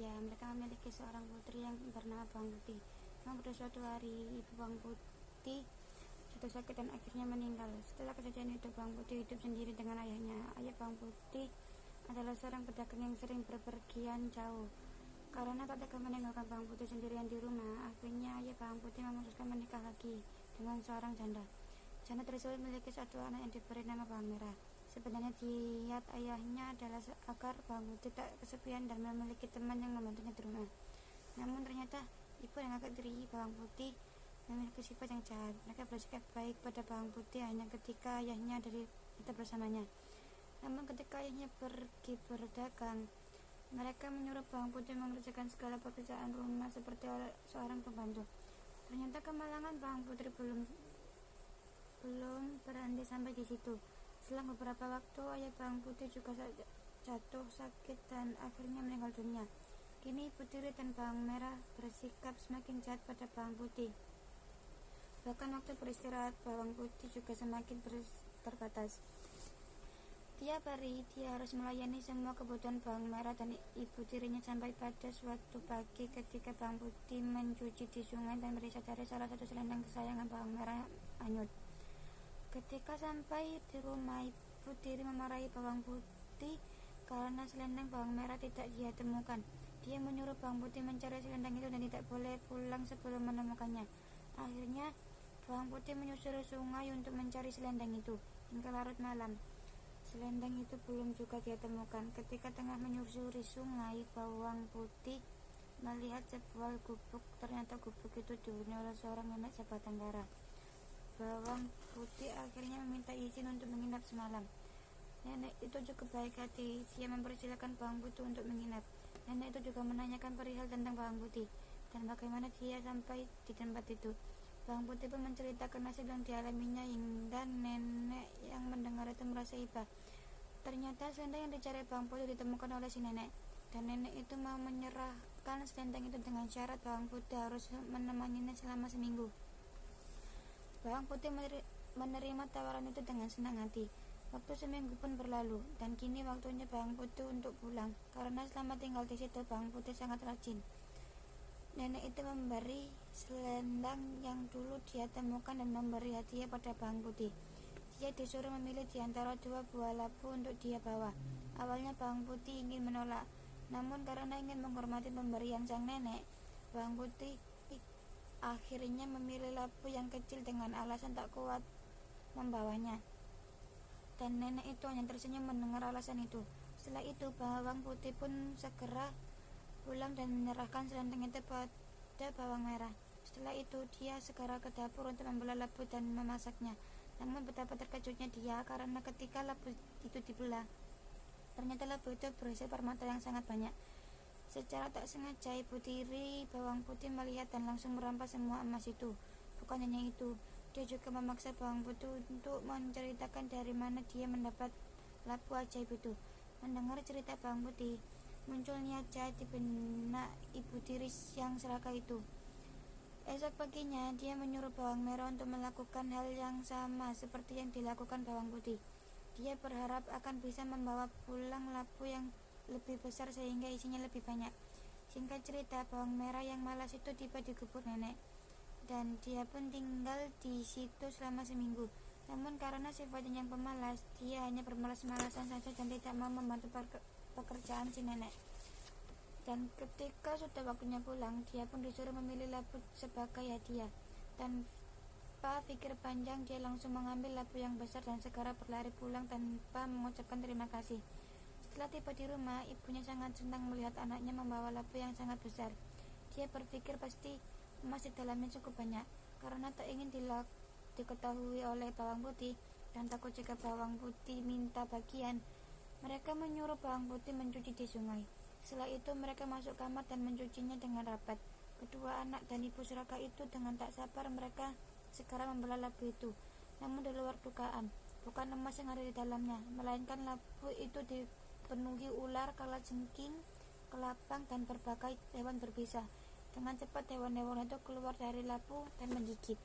bahagia. Mereka memiliki seorang putri yang bernama Bawang Putih. Namun pada suatu hari, ibu Bawang Putih jatuh sakit dan akhirnya meninggal. Setelah kejadian itu, Bawang Putih hidup sendiri dengan ayahnya. Ayah Bawang Putih adalah seorang pedagang yang sering berpergian jauh. Karena tak tega meninggalkan Bawang Putih sendirian di rumah, akhirnya ayah Bawang Putih memutuskan menikah lagi dengan seorang janda. Janda tersebut memiliki satu anak yang diberi nama Bawang Merah. Sebenarnya niat ayahnya adalah agar Bawang Putih tak kesepian dan memiliki teman yang membantunya di rumah. Namun ternyata ibu dan kakak tiri Bawang Putih memiliki sifat yang jahat. Mereka bersikap baik pada Bawang Putih hanya ketika ayahnya tetap bersamanya. Namun ketika ayahnya pergi berdagang, mereka menyuruh Bawang Putih mengerjakan segala pekerjaan rumah seperti seorang pembantu. Ternyata kemalangan Bawang Putih belum berhenti sampai di situ. Selang beberapa waktu, ayah Bawang Putih juga jatuh sakit dan akhirnya meninggal dunia. Kini ibu tiri dan Bawang Merah bersikap semakin jahat pada Bawang Putih. Bahkan waktu beristirahat, Bawang Putih juga semakin terbatas. Tiap hari dia harus melayani semua kebutuhan Bawang Merah dan ibu tirinya sampai pada suatu pagi ketika Bawang Putih mencuci di sungai dan disadari salah satu selendang kesayangan Bawang Merah hanyut. Ketika sampai di rumah, ibu tiri memarahi Bawang Putih karena selendang Bawang Merah tidak dia temukan. Dia menyuruh Bawang Putih mencari selendang itu dan tidak boleh pulang sebelum menemukannya. Akhirnya Bawang Putih menyusuri sungai untuk mencari selendang itu hingga larut malam. Selendang itu belum juga dia temukan. Ketika tengah menyusuri sungai, Bawang Putih melihat sebuah gubuk. Ternyata gubuk itu dihuni oleh seorang nenek sebatang kara. Bawang Putih akhirnya meminta izin untuk menginap semalam. Nenek itu cukup baik hati. Dia mempersilahkan Bawang Putih untuk menginap. Nenek itu juga menanyakan perihal tentang Bawang Putih dan bagaimana dia sampai di tempat itu. Bawang Putih pun menceritakan nasib yang dialaminya hingga nenek yang mendengar itu merasa iba. Ternyata selendang yang dicari Bawang Putih ditemukan oleh si nenek, dan nenek itu mau menyerahkan selendang itu dengan syarat Bawang Putih harus menemaninya selama seminggu. Bawang Putih menerima tawaran itu dengan senang hati. Waktu seminggu pun berlalu, dan kini waktunya Bawang Putih untuk pulang. Karena selama tinggal di situ, Bawang Putih sangat rajin. Nenek itu memberi selendang yang dulu dia temukan dan memberi hadiah pada Bawang Putih. Dia disuruh memilih di antara dua buah labu untuk dia bawa. Awalnya Bawang Putih ingin menolak, namun karena ingin menghormati pemberian sang nenek, Bawang Putih akhirnya memilih labu yang kecil dengan alasan tak kuat membawanya. Dan nenek itu hanya tersenyum mendengar alasan itu. Setelah itu Bawang Putih pun segera pulang dan menyerahkan selendang itu pada Bawang Merah. Setelah itu dia segera ke dapur untuk membelah labu dan memasaknya. Namun betapa terkejutnya dia karena ketika labu itu dibelah, ternyata labu itu berisi permata yang sangat banyak. Secara tak sengaja ibu tiri Bawang Putih melihat dan langsung merampas semua emas itu. Bukan hanya itu, dia juga memaksa Bawang Putih untuk menceritakan dari mana dia mendapat labu ajaib itu. Mendengar cerita Bawang Putih, muncul niat jahat di benak ibu tiri yang serakah itu. Esok paginya dia menyuruh Bawang Merah untuk melakukan hal yang sama seperti yang dilakukan Bawang Putih. Dia berharap akan bisa membawa pulang labu yang lebih besar sehingga isinya lebih banyak. Singkat cerita, Bawang Merah yang malas itu tiba di gubuk nenek, dan dia pun tinggal di situ selama seminggu. Namun karena sifatnya yang pemalas, dia hanya bermalas-malasan saja dan tidak mau membantu pekerjaan si nenek. Dan ketika sudah waktunya pulang, dia pun disuruh memilih labu sebagai hadiah. Tanpa pikir panjang, dia langsung mengambil labu yang besar dan segera berlari pulang tanpa mengucapkan terima kasih. Setelah tiba di rumah, ibunya sangat senang melihat anaknya membawa labu yang sangat besar. Dia berpikir pasti emas di dalamnya cukup banyak. Karena tak ingin diketahui oleh Bawang Putih dan takut jika Bawang Putih minta bagian, mereka menyuruh Bawang Putih mencuci di sungai. Setelah itu mereka masuk kamar dan mencucinya dengan rapat. Kedua anak dan ibu serakah itu dengan tak sabar mereka segera membelah labu itu. Namun di luar dugaan, bukan emas yang ada di dalamnya, melainkan labu itu dipenuhi ular, kalajengking, kelapang, dan berbagai hewan berbisa. Dengan cepat hewan-hewan itu keluar dari labu dan menggigit.